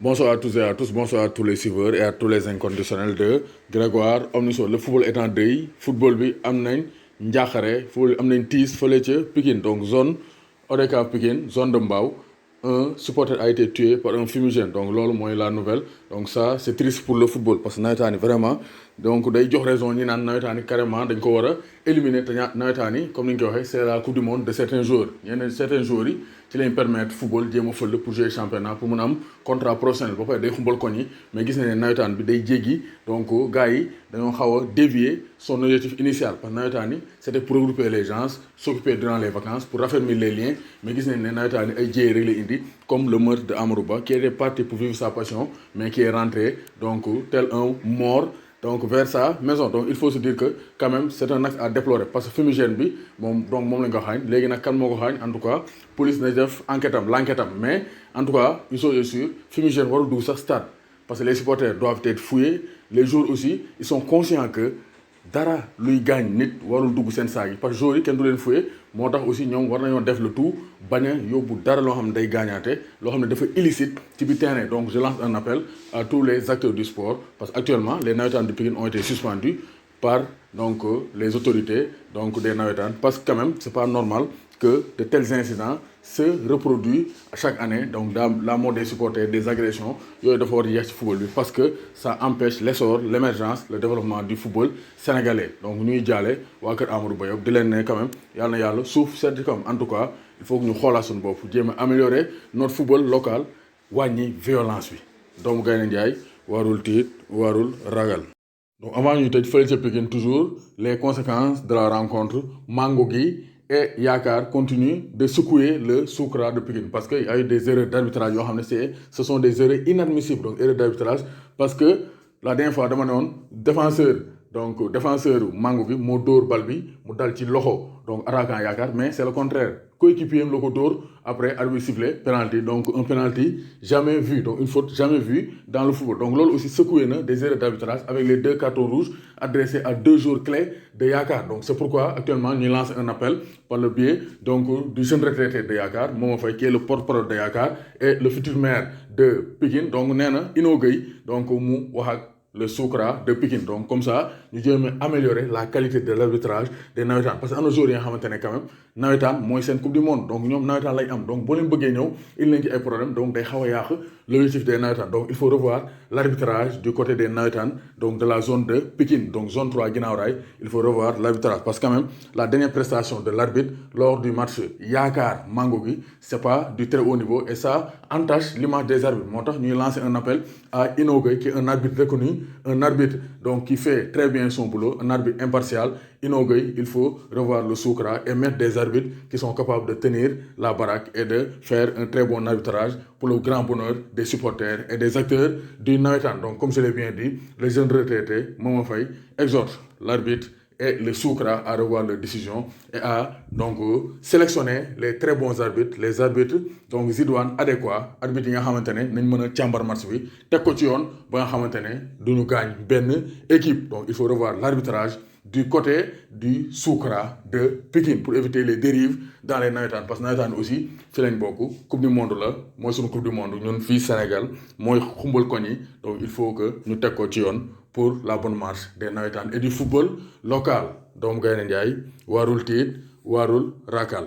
Bonsoir à tous et à tous, bonsoir à tous les suiveurs et à tous les inconditionnels de Grégoire Omnisso. Le football est en deuil, football bi am nañ njaaxare, football am nañ tiis fële ca Pikine, donc zone ODCAV Pikine, zone de Mbao. Un supporter a été tué par un fumigène, donc loolu mooy la nouvelle. Donc ça c'est triste pour le football parce que nawetaani vraiment donc day jox raison ñi naan nawetaani carrément dañ ko war a éliminer te nawetaani comme ni ñu ko waxee c'est la coupe du monde de certains joueurs certains joueurs yi ci lañ permettre football jéem a fël pour jouer championnat pour mun a am contrat professionnel ba pare day xumbal koñ yi mais gis nañ ne nawetaan bi day jéggi donc gars yi dañoo xaw a dévier son objectif initial parce que nawetaan yi c'était pour regrouper les gens s'occuper durant les vacances pour raffermir les liens mais gis nañ ne nawetaan yi ay jéey rek lay indi comme le meurtre de Amadou Ba qui était parti pour vivre sa passion mais qui est rentré donc tel un mort donc vers sa maison. Donc il faut se dire que quand même c'est un acte à déplorer parce que fumigène bi moom lañ ko xaañ léegi nag kan moo ko xaañ en tout cas police na def enquête am mais en tout cas une chose est sûre fumigène warul dugg sax stade parce que les supporters doivent être fouillés les joueurs aussi ils sont conscients que dara luy gaañ nit warul dugg seen saag yi parce que joueurs yi kenn du leen fouillé moo tax aussi ñoom war nañoo def le tout bañ a yóbbu dara loo xam ne day gaañaate loo xam ne dafa illicite ci biir terrain. Donc je lance un appel à tous les acteurs du sport parce que actuellement les nawetaan de Pikine ont été suspendus par donc les autorités donc des nawetaan parce que quand même c'est pas normal que de tels incidents se reproduisent chaque année. Donc dans la mort des supporters, des agressions yooyu dafa war a yeex ci football bi parce que ça empêche l'essor, l'émergence, le développement du football sénégalais. Donc ñuy jaale waa kër Amadou Ba yëpp di leen ne quand même yàlla na yàlla suuf sedd comme en tout cas il faut que ñu xoolaat suñu bopp jéem a améliorer notre football local wàññi violence bi doomu Gaynde Njaay warul tiit warul ragal. Donc avant ñuy tëj fële ca Pikine toujours les conséquences de la rencontre Mangougui et Yakar continuent de secouer le Soukra de Pikine parce qu'il y a eu des erreurs d'arbitrage yoo xam ne ce sont des erreurs inadmissibles. Donc erreurs d'arbitrage parce que la dernière fois dama ne woon défenseur Mangougui moo dóor bal bi mu dal ci loxo donc attaquant Yakar mais c'est le contraire coéquipier am la ko dóor après arbitre sifflé penalty donc un penalty jamais vu, donc une faute jamais vue dans le football. Donc loolu aussi secoué na des erreurs d'arbitrage avec les 2 cartons rouges adressés à 2 joueurs clés de Yakar. Donc c'est pourquoi actuellement ñu lance un appel par le biais donc du jeune retraité de Yakar Momo Faye qui est le porte-parole de Yakar et le futur maire de Pikine donc nee na Ino Gueye donc mu wax ak le Soukra de Pikine. Donc comme ça ñu jéem a améliorer la qualité de l'arbitrage des nawetaan parce que am na joueurs yi nga xamante ne quand même nawetaan mooy seen coupe du monde donc ñoom nawetaan lay am donc boo leen bëggee ñëw il leen ci ay problème donc day xaw a yàq l'objectif des nawetaan. Donc il faut revoir l'arbitrage du côté des nawetaan donc de la zone de Pikine donc zone 3 Guinaw Rail il faut revoir l'arbitrage parce que quand même la dernière prestation de l'arbitre lors du match Yakar Mangougui c'est pas du très haut niveau et ça entache l'image des arbitres. Moo tax ñuy lancer un appel à Ino Gueye qui est un arbitre reconnu, un arbitre donc qui fait très bien son boulot, un arbitre impartial. Ino Gueye, il faut revoir le Soukra et mettre des arbitres qui sont capables de tenir la baraque et de faire un très bon arbitrage pour le grand bonheur des supporters et des acteurs du nawetaan. Donc comme je l'ai bien dit, les jeunes retraités Momo Faye exhortent l'arbitre et le Soukra à revoir leurs décisions et à donc sélectionner les très bons arbitres, les arbitres donc idoines adéquats, arbitres yi nga xamante ne nañ mën a càmbar match bi teg ko ci yoon ba nga xamante ne duñu gaañ benn équipe. Donc il faut revoir l'arbitrage du côté du Soukra de Pikine pour éviter les dérives dans les nawetaan parce que nawetaan aussi fi lañ bokk coupe du monde la mooy suñu coupe du monde ñun fii Sénégal mooy xumbal koñ yi. Donc il faut que ñu teg ko ci yoon pour la bonne marche des nawetaan et du football local. Doomu Gaynde Njaay warul tiit warul ragal.